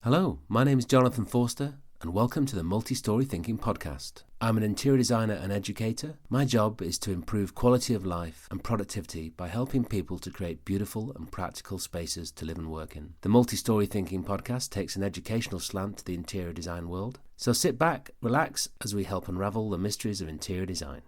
Hello, my name is Jonathan Forster, and welcome to the Multi-Story Thinking Podcast. I'm an interior designer and educator. My job is to improve quality of life and productivity by helping people to create beautiful and practical spaces to live and work in. The Multi-Story Thinking Podcast takes an educational slant to the interior design world. So sit back, relax, as we help unravel the mysteries of interior design.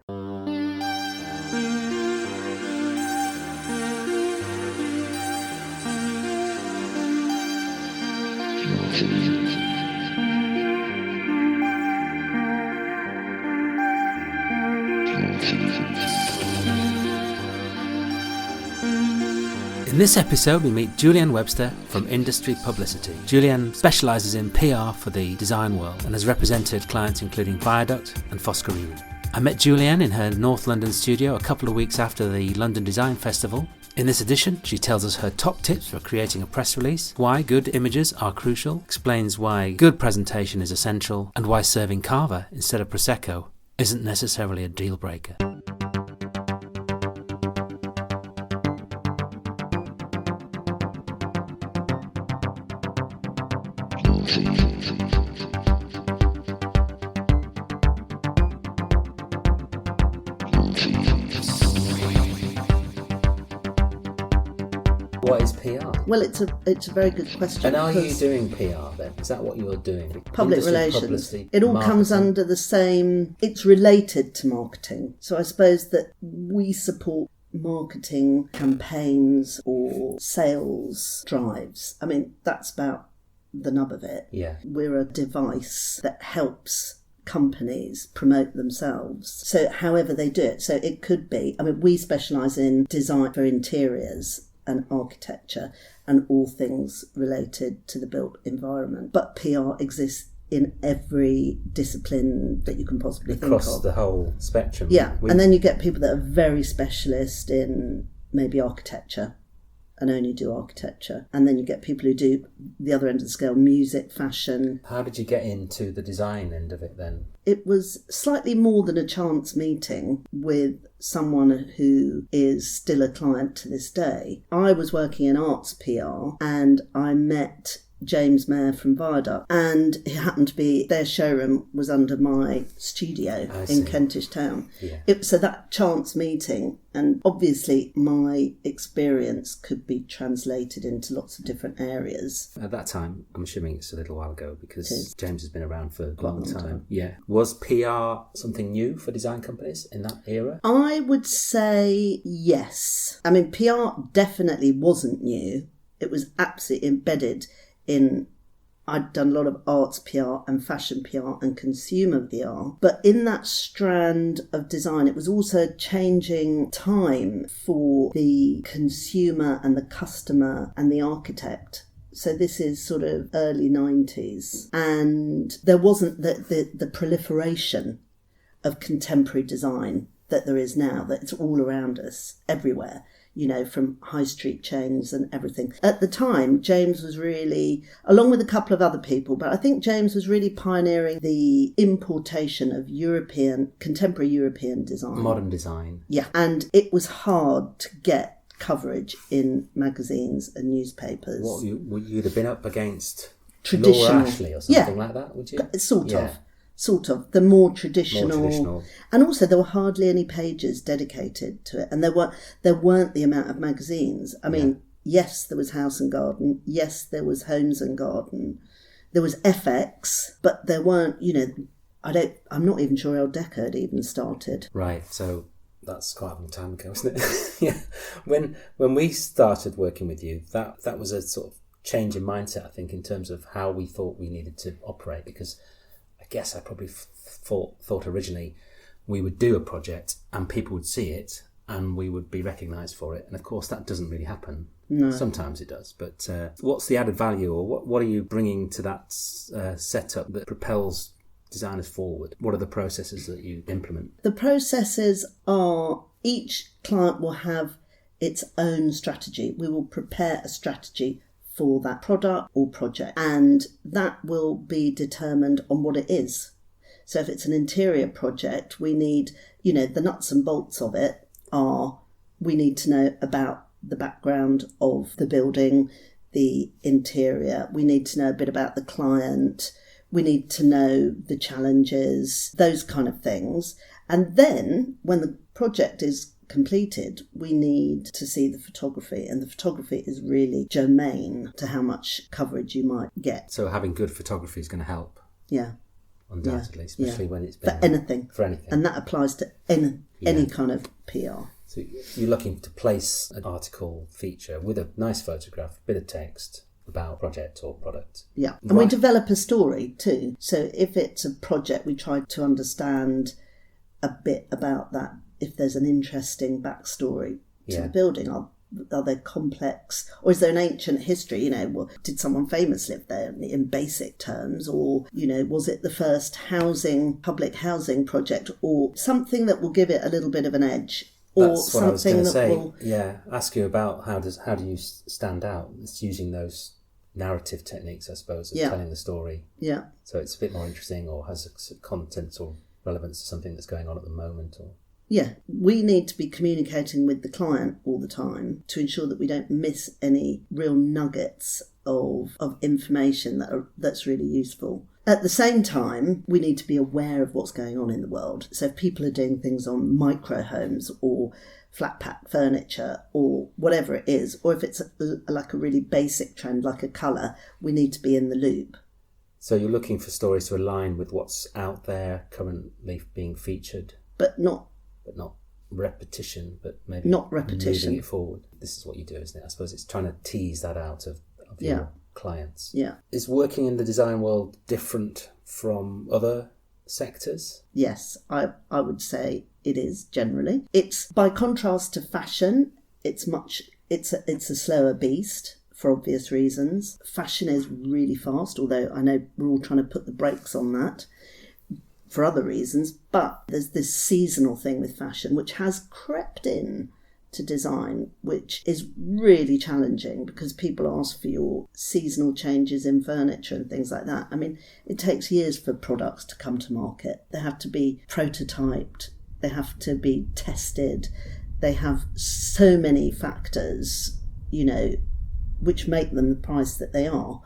In this episode, we meet Julienne Webster from Industry Publicity. Julienne specialises in PR for the design world and has represented clients including Viaduct and Foscarini. I met Julienne in her North London studio a couple of weeks after the London Design Festival. In this edition, she tells us her top tips for creating a press release, why good images are crucial, explains why good presentation is essential, and why serving Cava instead of Prosecco isn't necessarily a deal breaker. What is PR? Well, it's a very good question. And are you doing PR then? Is that what you're doing? Public Industry relations. Publicity, it all marketing. comes under the same... It's related to marketing. So I suppose that we support marketing campaigns or sales drives. I mean, that's about the nub of it. Yeah. We're a device that helps companies promote themselves. So however they do it. So it could be... I mean, we specialise in design for interiors and architecture and all things related to the built environment. But PR exists in every discipline that you can possibly think of. Across the whole spectrum. Yeah, and then you get people that are very specialist in maybe architecture and only do architecture. And then you get people who do the other end of the scale, music, fashion. How did you get into the design end of it then? It was slightly more than a chance meeting with someone who is still a client to this day. I was working in arts PR and I met James Mayer from Viaduct, and it happened to be their showroom was under my studio in Kentish Town. Yeah. So that chance meeting, and obviously my experience could be translated into lots of different areas. At that time, I'm assuming it's a little while ago because James has been around for a long long time. Yeah. Was PR something new for design companies in that era? I would say yes. I mean, PR definitely wasn't new. It was absolutely embedded in... I'd done a lot of arts PR and fashion PR and consumer PR. But in that strand of design, it was also a changing time for the consumer and the customer and the architect. So this is sort of early 90s. And there wasn't the proliferation of contemporary design that there is now, that it's all around us, everywhere, you know, from high street chains and everything. At the time, James was really, along with a couple of other people, but I think James was really pioneering the importation of contemporary European design. Modern design. Yeah, and it was hard to get coverage in magazines and newspapers. What, you'd have been up against Traditional. Laura Ashley or something like that, would you? Sort of, the more traditional. And also there were hardly any pages dedicated to it, and there weren't the amount of magazines. I mean, yes, there was House and Garden, yes, there was Homes and Garden, there was FX, but there weren't, you know, I'm not even sure El Deco had even started. Right, so that's quite a long time ago, isn't it? Yeah. When we started working with you, that was a sort of change in mindset, I think, in terms of how we thought we needed to operate, because I guess I probably thought originally we would do a project and people would see it and we would be recognised for it. And of course that doesn't really happen. No. Sometimes it does. But what's the added value, or what are you bringing to that setup that propels designers forward? What are the processes that you implement? The processes are, each client will have its own strategy. We will prepare a strategy for that product or project, and that will be determined on what it is. So if it's an interior project, we need, you know, the nuts and bolts of it are, we need to know about the background of the building, the interior. We need to know a bit about the client. We need to know the challenges, those kind of things. And then when the project is completed, we need to see the photography. And the photography is really germane to how much coverage you might get. So having good photography is going to help. Yeah. Undoubtedly, especially when it's been... For anything. And that applies to any kind of PR. So you're looking to place an article feature with a nice photograph, a bit of text about project or product. Yeah, and we develop a story too. So if it's a project, we try to understand a bit about that. If there's an interesting backstory to the building, are they complex, or is there an ancient history? Did someone famous live there in basic terms, or was it the first public housing project, or something that will give it a little bit of an edge? That's what I was going to say. Ask you about how do you stand out? It's using those narrative techniques, I suppose, of telling the story. Yeah. So it's a bit more interesting, or has content or relevance to something that's going on at the moment, or. Yeah, we need to be communicating with the client all the time to ensure that we don't miss any real nuggets of information that's really useful. At the same time, we need to be aware of what's going on in the world. So if people are doing things on micro homes or flat pack furniture or whatever it is, or if it's like a really basic trend like a colour, we need to be in the loop. So you're looking for stories to align with what's out there currently being featured? But not repetition, but maybe moving it forward. This is what you do, isn't it? I suppose it's trying to tease that out of your clients. Yeah. Is working in the design world different from other sectors? Yes, I would say it is generally. It's by contrast to fashion, it's a slower beast for obvious reasons. Fashion is really fast, although I know we're all trying to put the brakes on that for other reasons, but there's this seasonal thing with fashion which has crept in to design, which is really challenging because people ask for your seasonal changes in furniture and things like that. I mean, it takes years for products to come to market. They have to be prototyped, they have to be tested, they have so many factors, which make them the price that they are,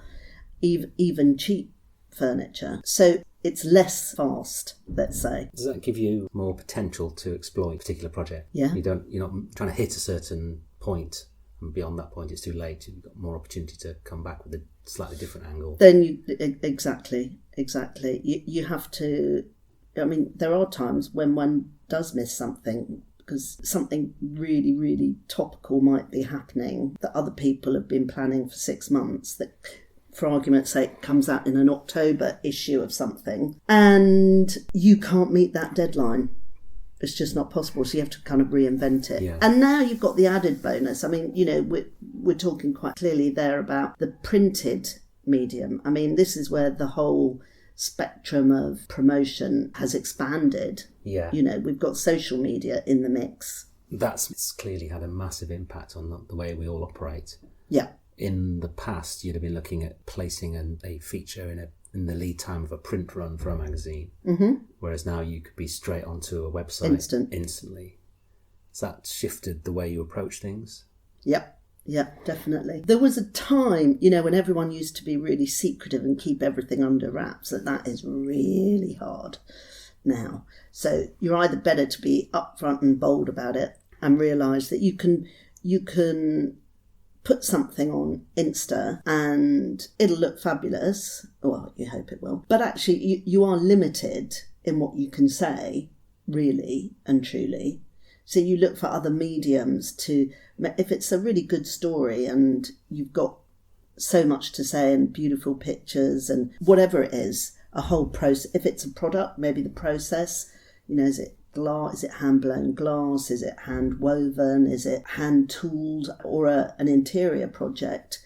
even cheap furniture. So it's less fast, let's say. Does that give you more potential to exploit a particular project? Yeah. You're not trying to hit a certain point, and beyond that point it's too late. You've got more opportunity to come back with a slightly different angle. Then exactly. You have to. I mean, there are times when one does miss something because something really, really topical might be happening that other people have been planning for 6 months. That, for argument's sake, comes out in an October issue of something, and you can't meet that deadline. It's just not possible, so you have to kind of reinvent it. Yeah. And now you've got the added bonus. I mean, we're talking quite clearly there about the printed medium. I mean, this is where the whole spectrum of promotion has expanded. Yeah. We've got social media in the mix. It's clearly had a massive impact on the way we all operate. Yeah. In the past, you'd have been looking at placing a feature in the lead time of a print run for a magazine, whereas now you could be straight onto a website instantly. Has that shifted the way you approach things? Yep. Yeah, definitely. There was a time, when everyone used to be really secretive and keep everything under wraps, that is really hard now. So you're either better to be upfront and bold about it and realise that you can put something on Insta and it'll look fabulous. Well, you hope it will. But actually, you are limited in what you can say, really and truly. So you look for other mediums to, if it's a really good story and you've got so much to say and beautiful pictures and whatever it is, a whole process. If it's a product, maybe the process, is it glass? Is it hand-blown glass? Is it hand-woven? Is it hand-tooled? Or an interior project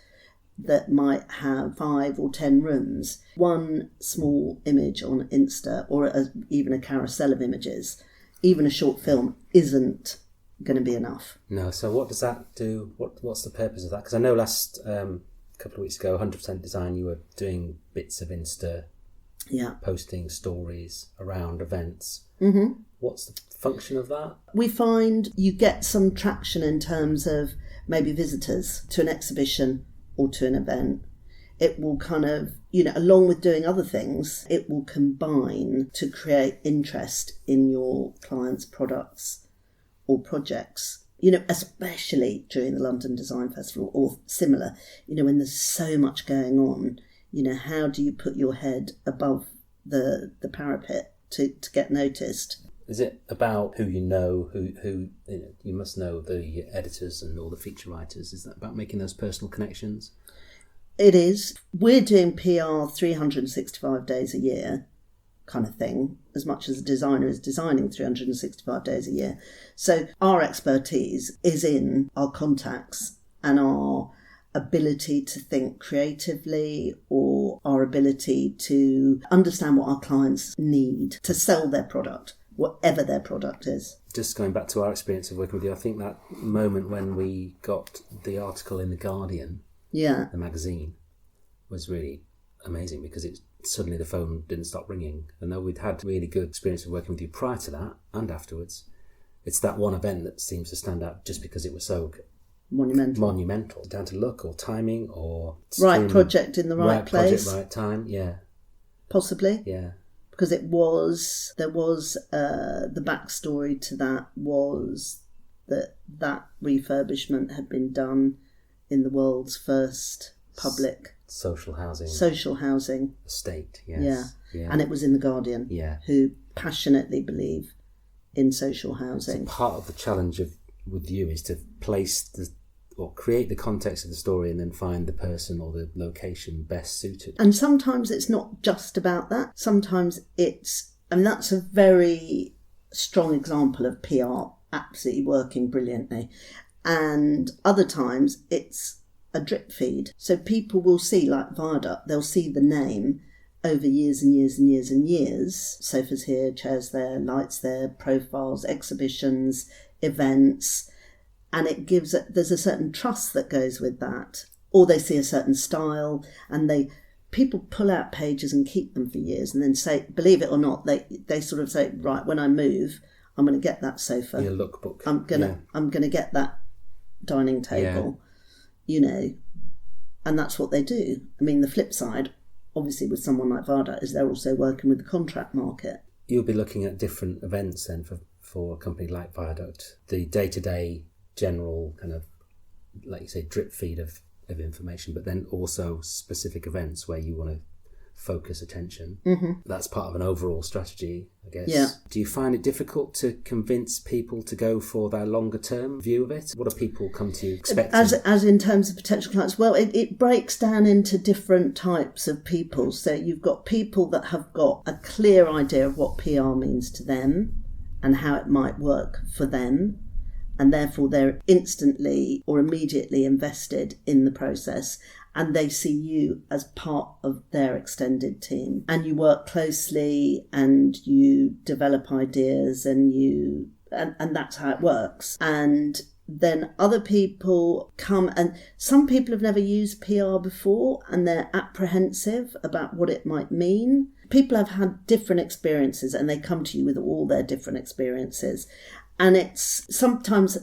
that might have 5 or 10 rooms. One small image on Insta or even a carousel of images, even a short film, isn't going to be enough. No, so what does that do? What's the purpose of that? Because I know last couple of weeks ago, 100% Design, you were doing bits of Insta, posting stories around events. Mm-hmm. What's the function of that? We find you get some traction in terms of maybe visitors to an exhibition or to an event. It will kind of, along with doing other things, it will combine to create interest in your client's products or projects. Especially during the London Design Festival or similar, when there's so much going on, how do you put your head above the parapet to get noticed? Is it about who you know, who you must know the editors and all the feature writers? Is that about making those personal connections? It is. We're doing PR 365 days a year kind of thing, as much as a designer is designing 365 days a year. So our expertise is in our contacts and our ability to think creatively, or our ability to understand what our clients need to sell their product, whatever their product is. Just going back to our experience of working with you, I think that moment when we got the article in The Guardian, the magazine, was really amazing, because suddenly the phone didn't stop ringing. And though we'd had really good experience of working with you prior to that and afterwards, it's that one event that seems to stand out just because it was so monumental, down to luck or timing or right project in the right place, project, right time. Possibly, because there was the backstory to that was that refurbishment had been done in the world's first public social housing estate. And it was in The Guardian, who passionately believe in social housing. So part of the challenge with you is to place or create the context of the story and then find the person or the location best suited. And sometimes it's not just about that. Sometimes that's a very strong example of PR absolutely working brilliantly. And other times it's a drip feed. So people will see, like Viaduct, they'll see the name over years and years and years and years. Sofas here, chairs there, lights there, profiles, exhibitions, events. And there's a certain trust that goes with that. Or they see a certain style and people pull out pages and keep them for years and then say, believe it or not, they sort of say, right, when I move, I'm going to get that sofa. Your lookbook. I'm going to get that dining table, and that's what they do. I mean, the flip side, obviously, with someone like Viaduct, is they're also working with the contract market. You'll be looking at different events then for a company like Viaduct. The day-to-day general kind of, like you say, drip feed of information, but then also specific events where you want to focus attention. Mm-hmm. That's part of an overall strategy, I guess. Yeah. Do you find it difficult to convince people to go for their longer term view of it? What do people come to you expecting? As in terms of potential clients? Well, it breaks down into different types of people. So you've got people that have got a clear idea of what PR means to them and how it might work for them. And therefore they're instantly or immediately invested in the process, and they see you as part of their extended team. And you work closely and you develop ideas and that's how it works. And then other people come, and some people have never used PR before and they're apprehensive about what it might mean. People have had different experiences and they come to you with all their different experiences. And it's sometimes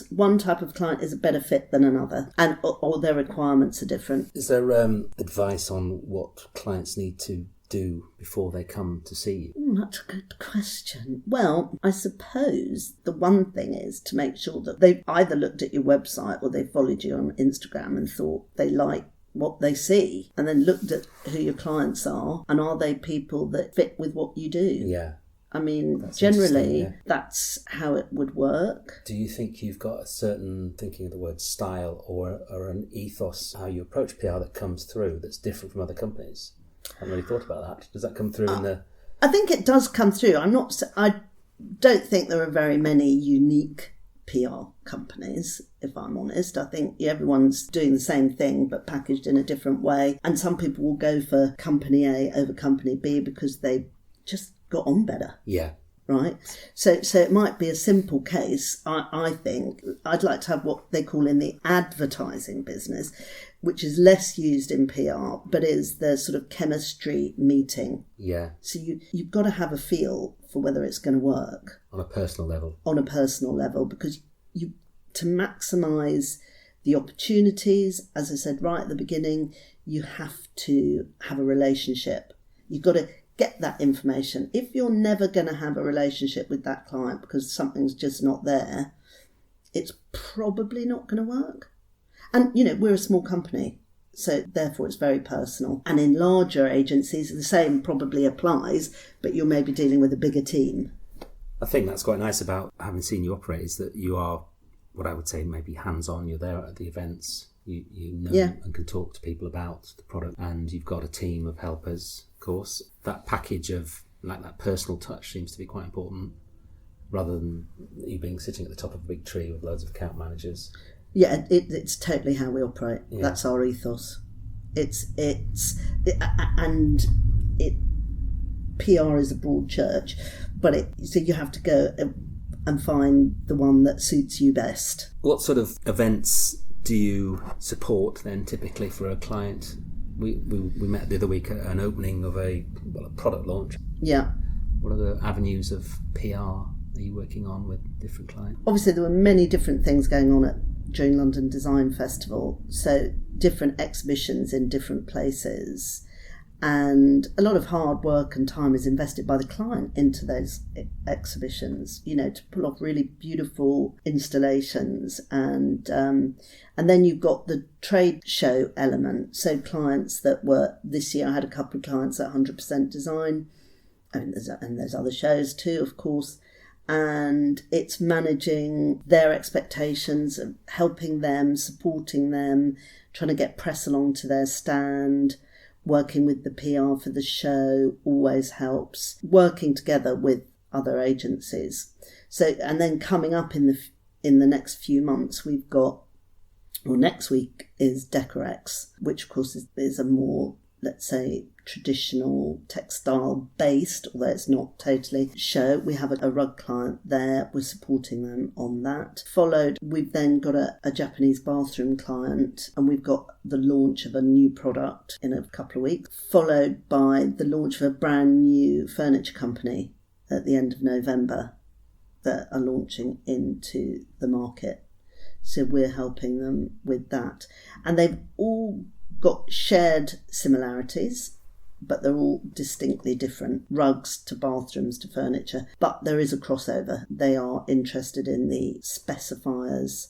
one type of client is a better fit than another, and or their requirements are different. Is there advice on what clients need to do before they come to see you? That's a good question. Well, I suppose the one thing is to make sure that they've either looked at your website or they followed you on Instagram and thought they like what they see, and then looked at who your clients are and are they people that fit with what you do. Yeah. I mean, generally, that's how it would work. Do you think you've got a certain, thinking of the word style or an ethos, how you approach PR that comes through that's different from other companies? I haven't really thought about that. Does that come through in the... I think it does come through. I don't think there are very many unique PR companies, if I'm honest. I think everyone's doing the same thing but packaged in a different way. And some people will go for company A over company B because they just got on better. Yeah. Right? So it might be a simple case. I think I'd like to have what they call in the advertising business, which is less used in PR, but is the sort of chemistry meeting. Yeah. So you've got to have a feel for whether it's going to work. On a personal level. On a personal level, because to maximise the opportunities. As I said right at the beginning, you have to have a relationship. You've got to get that information. If you're never going to have a relationship with that client because something's just not there, it's probably not going to work. And, we're a small company, so therefore it's very personal. And in larger agencies, the same probably applies, but you're maybe dealing with a bigger team. I think that's quite nice about having seen you operate, is that you are, what I would say, maybe hands-on. You're there at the events, you know and can talk to people about the product, and you've got a team of helpers, of course. That package of, like, that personal touch seems to be quite important, rather than you being sitting at the top of a big tree with loads of account managers. Yeah, it's totally how we operate. Yeah. That's our ethos. PR is a broad church, but so you have to go and find the one that suits you best. What sort of events do you support then typically for a client? We met the other week at an opening of a product launch. Yeah. What are the avenues of PR are you working on with different clients? Obviously, there were many different things going on during London Design Festival, so different exhibitions in different places, and a lot of hard work and time is invested by the client into those exhibitions, to pull off really beautiful installations, and then you've got the trade show element. So clients that were, this year I had a couple of clients at 100% Design, and there's other shows too, of course. And it's managing their expectations, helping them, supporting them, trying to get press along to their stand, working with the PR for the show always helps, working together with other agencies. So, and then coming up in the next few months, we've got, next week is Decorex, which of course is a more, let's say, traditional textile based, although it's not totally, show. We have a rug client there, we're supporting them on that. We've then got a Japanese bathroom client, and we've got the launch of a new product in a couple of weeks, followed by the launch of a brand new furniture company at the end of November that are launching into the market. So we're helping them with that. And they've all got shared similarities, but they're all distinctly different. Rugs to bathrooms to furniture. But there is a crossover. They are interested in the specifiers,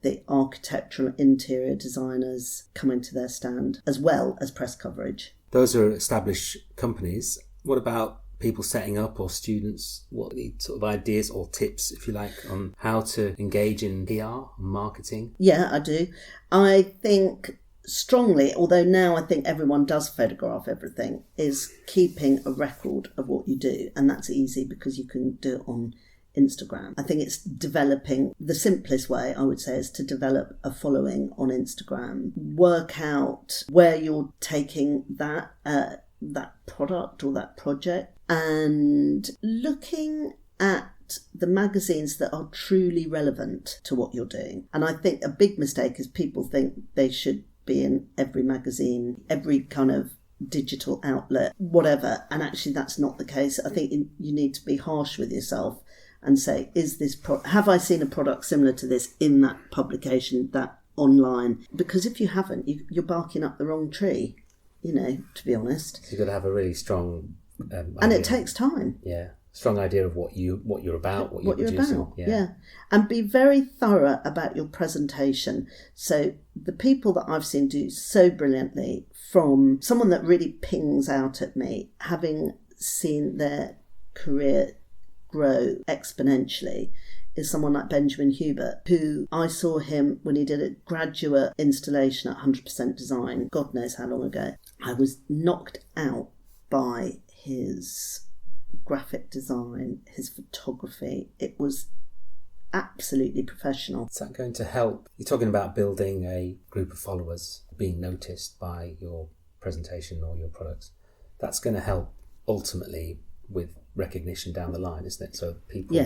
the architectural interior designers coming to their stand, as well as press coverage. Those are established companies. What about people setting up, or students? What are the sort of ideas or tips, if you like, on how to engage in PR, marketing? Yeah, I do. I think strongly, although now I think everyone does photograph everything, is keeping a record of what you do. And that's easy because you can do it on Instagram. I think it's developing, the simplest way I would say is to develop a following on Instagram. Work out where you're taking that product or that project, and looking at the magazines that are truly relevant to what you're doing. And I think a big mistake is people think they should be in every magazine, every kind of digital outlet, whatever. And actually that's not the case. I think you need to be harsh with yourself and say, have I seen a product similar to this in that publication, that online? Because if you haven't, you're barking up the wrong tree, to be honest. So you've got to have a really strong and it takes time. Yeah. Strong idea of what you're about, what you're producing. About. Yeah. And be very thorough about your presentation. So the people that I've seen do so brilliantly, from someone that really pings out at me, having seen their career grow exponentially, is someone like Benjamin Hubert, who I saw him when he did a graduate installation at 100% Design, God knows how long ago. I was knocked out by his graphic design, his photography. It was absolutely professional. Is that going to help? You're talking about building a group of followers, being noticed by your presentation or your products. That's going to help ultimately with recognition down the line, isn't it? So people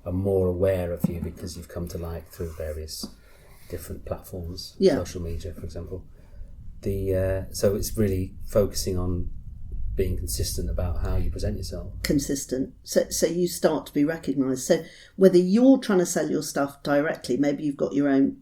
are more aware of you because you've come to light through various different platforms, social media, for example. So it's really focusing on being consistent about how you present yourself. Consistent. So you start to be recognised. So whether you're trying to sell your stuff directly, maybe you've got your own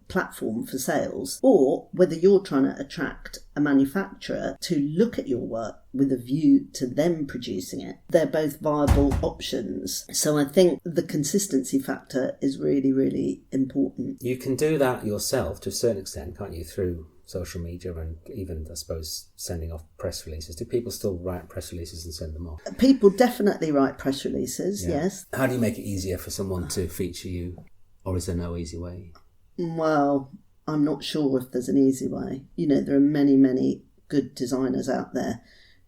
platform for sales, or whether you're trying to attract a manufacturer to look at your work with a view to them producing it. They're both viable options. So I think the consistency factor is really, really important. You can do that yourself to a certain extent, can't you, through social media and even, I suppose, sending off press releases. Do people still write press releases and send them off? People definitely write press releases, yes. How do you make it easier for someone to feature you, or is there no easy way? Well, I'm not sure if there's an easy way. You know, there are many, many good designers out there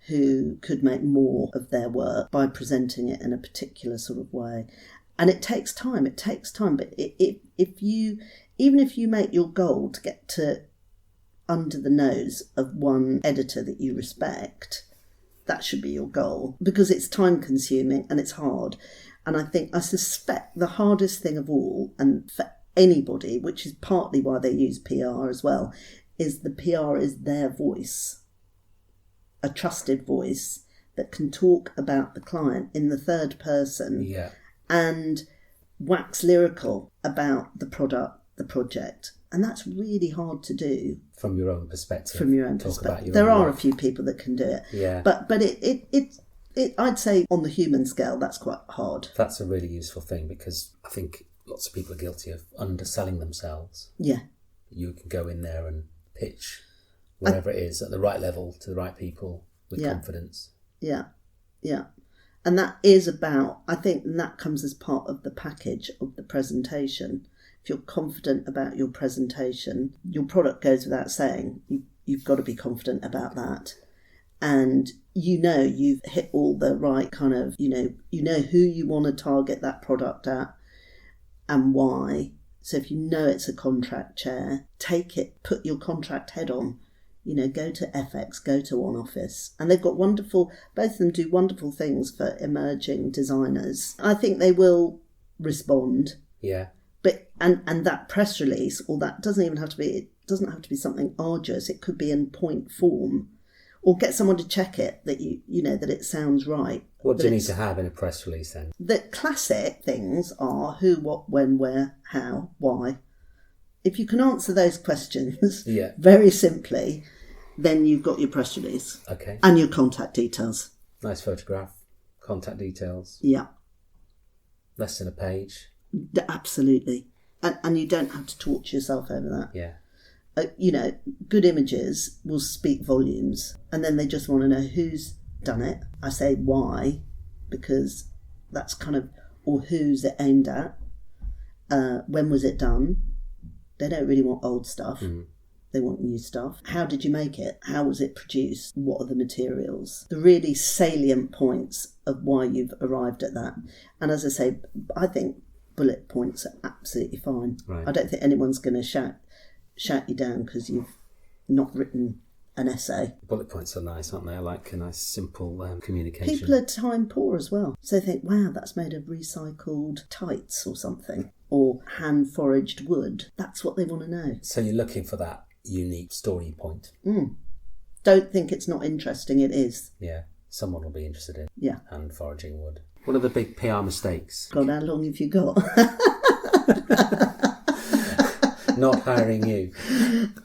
who could make more of their work by presenting it in a particular sort of way. And it takes time. But even if you make your goal to get to under the nose of one editor that you respect, that should be your goal, because it's time consuming and it's hard. And I suspect the hardest thing of all, and for anybody, which is partly why they use PR as well, is the PR is their voice, a trusted voice that can talk about the client in the third person and wax lyrical about the product, the project. And that's really hard to do. From your own perspective. There are a few people that can do it. Yeah. But it I'd say on the human scale, that's quite hard. That's a really useful thing, because I think lots of people are guilty of underselling themselves. Yeah. You can go in there and pitch whatever it is at the right level to the right people with confidence. Yeah. And that is about, I think that comes as part of the package of the presentation. If you're confident about your presentation, your product goes without saying. You've got to be confident about that. And you've hit all the right kind of, you know who you want to target that product at and why. So if you know it's a contract chair, take it, put your contract head on, go to FX, go to One Office. And they've got both of them do wonderful things for emerging designers. I think they will respond. Yeah. But and that press release, or that doesn't have to be something arduous. It could be in point form, or get someone to check it that that it sounds right. What do you need to have in a press release then? The classic things are who, what, when, where, how, why. If you can answer those questions very simply, then you've got your press release. Okay. And your contact details. Nice photograph, contact details. Yeah. Less than a page. Absolutely. And you don't have to torture yourself over that. Yeah. Good images will speak volumes, and then they just want to know who's done it. I say why, because that's kind of, or who's it aimed at, when was it done. They don't really want old stuff. Mm. They want new stuff. How did you make it? How was it produced? What are the materials? The really salient points of why you've arrived at that. And as I say, I think bullet points are absolutely fine. Right. I don't think anyone's going to shout you down because you've not written an essay. Bullet points are nice, aren't they? I like a nice, simple communication. People are time poor as well. So they think, wow, that's made of recycled tights or something, or hand-foraged wood. That's what they want to know. So you're looking for that unique story point. Don't think it's not interesting, it is. Yeah, someone will be interested in hand-foraging wood. What are the big PR mistakes? God, how long have you got? Not hiring you.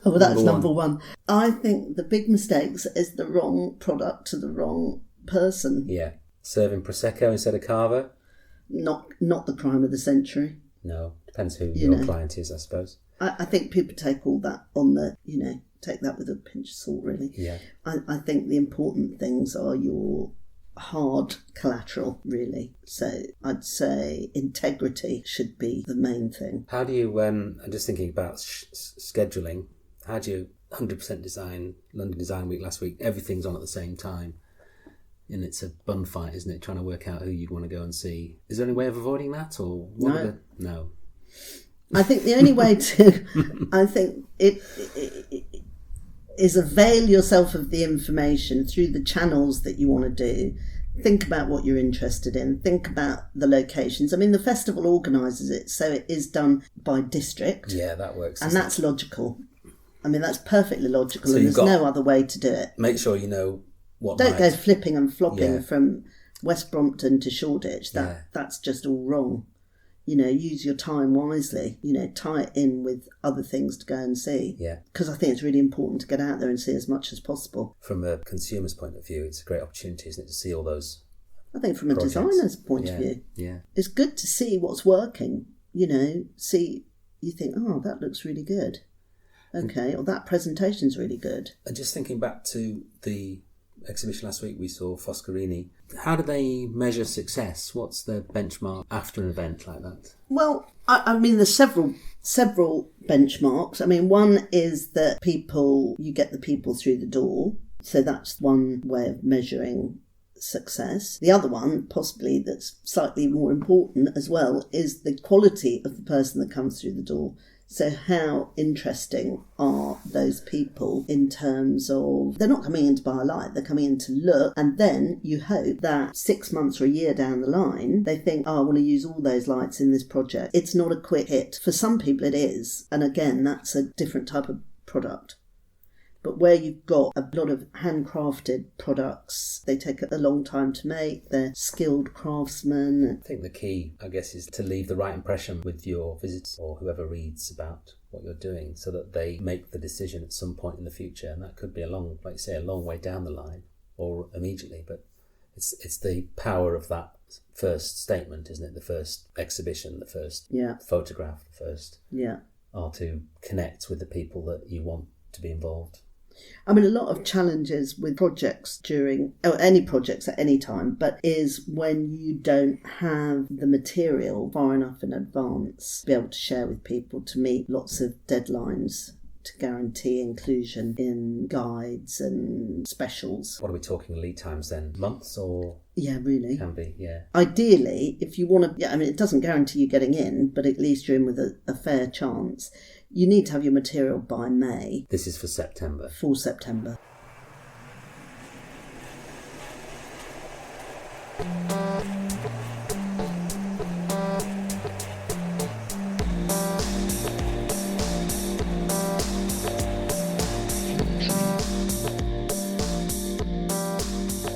Oh, well, that's number one. I think the big mistakes is the wrong product to the wrong person. Yeah. Serving Prosecco instead of Cava? Not the crime of the century. No. Depends who your client is, I suppose. I think people take all that on the, take that with a pinch of salt, really. Yeah. I think the important things are your hard collateral, really. So I'd say integrity should be the main thing. How do you, I'm just thinking about scheduling, how do you 100% design, London Design Week last week, everything's on at the same time, and it's a bun fight, isn't it, trying to work out who you'd want to go and see. Is there any way of avoiding that, or what? No. I think the only way to, I think it is avail yourself of the information through the channels that you want to do. Think about what you're interested in. Think about the locations. I mean, the festival organises it, so it is done by district. Yeah, that works. And that's logical. I mean, that's perfectly logical, so and there's no other way to do it. Make sure you know what. Don't go flipping and flopping from West Brompton to Shoreditch. That's just all wrong. use your time wisely, tie it in with other things to go and see. Yeah. Because I think it's really important to get out there and see as much as possible. From a consumer's point of view, it's a great opportunity, isn't it, to see all those I think from projects. a designer's point of view, it's good to see what's working, see, you think, oh, that looks really good. Okay, or that presentation's really good. And just thinking back to the exhibition last week, we saw Foscarini. How do they measure success? What's the benchmark after an event like that? Well, I mean, there's several benchmarks. I mean, one is that you get the people through the door. So that's one way of measuring success. The other one, possibly that's slightly more important as well, is the quality of the person that comes through the door. So how interesting are those people in terms of, they're not coming in to buy a light, they're coming in to look, and then you hope that 6 months or a year down the line, they think, oh, I want to use all those lights in this project. It's not a quick hit. For some people it is. And again, that's a different type of product. But where you've got a lot of handcrafted products, they take a long time to make, they're skilled craftsmen. I think the key, I guess, is to leave the right impression with your visitors or whoever reads about what you're doing so that they make the decision at some point in the future. And that could be a long way down the line or immediately. But it's the power of that first statement, isn't it? The first exhibition, the first photograph, the first are to connect with the people that you want to be involved. I mean, a lot of challenges with projects any projects at any time, but is when you don't have the material far enough in advance to be able to share with people, to meet lots of deadlines to guarantee inclusion in guides and specials. What are we talking lead times then? Months or? Yeah, really. Can be, yeah. Ideally, if you want to, it doesn't guarantee you getting in, but at least you're in with a fair chance. You need to have your material by May. This is for September. For September.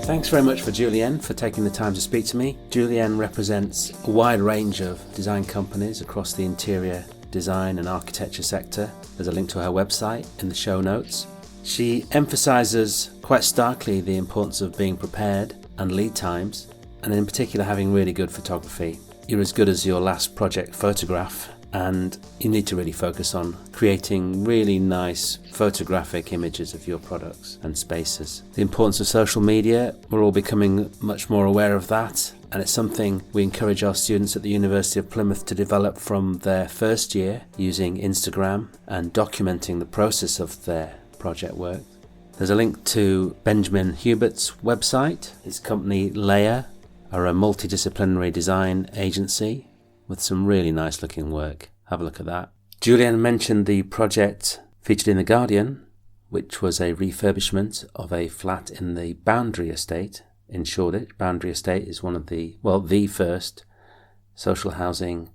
Thanks very much for Julienne for taking the time to speak to me. Julienne represents a wide range of design companies across the interior design and architecture sector. There's a link to her website in the show notes. She emphasises quite starkly the importance of being prepared and lead times, and in particular having really good photography. You're as good as your last project photograph, and you need to really focus on creating really nice photographic images of your products and spaces. The importance of social media, we're all becoming much more aware of that, and it's something we encourage our students at the University of Plymouth to develop from their first year, using Instagram and documenting the process of their project work. There's a link to Benjamin Hubert's website. His company Leia are a multidisciplinary design agency with some really nice looking work. Have a look at that. Julienne mentioned the project featured in The Guardian, which was a refurbishment of a flat in the Boundary Estate in Shoreditch. Boundary Estate is one of the first social housing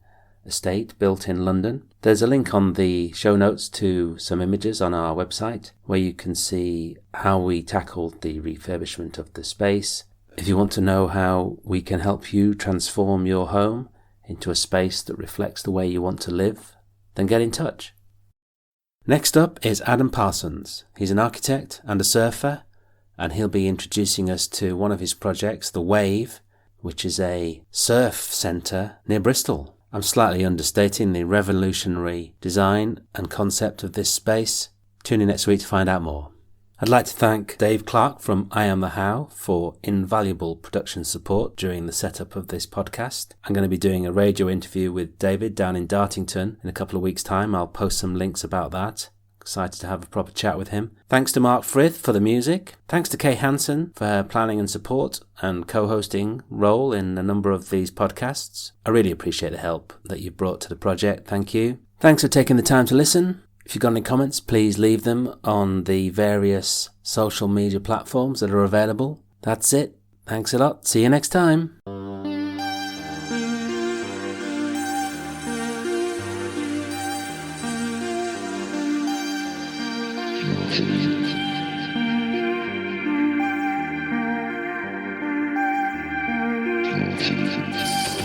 estate built in London. There's a link on the show notes to some images on our website where you can see how we tackled the refurbishment of the space. If you want to know how we can help you transform your home into a space that reflects the way you want to live, then get in touch. Next up is Adam Parsons. He's an architect and a surfer, and he'll be introducing us to one of his projects, The Wave, which is a surf centre near Bristol. I'm slightly understating the revolutionary design and concept of this space. Tune in next week to find out more. I'd like to thank Dave Clark from I Am The How for invaluable production support during the setup of this podcast. I'm going to be doing a radio interview with David down in Dartington in a couple of weeks' time. I'll post some links about that. Excited to have a proper chat with him. Thanks to Mark Frith for the music. Thanks to Kay Hanson for her planning and support and co-hosting role in a number of these podcasts. I really appreciate the help that you've brought to the project. Thank you. Thanks for taking the time to listen. If you've got any comments, please leave them on the various social media platforms that are available. That's it. Thanks a lot. See you next time. Jesus.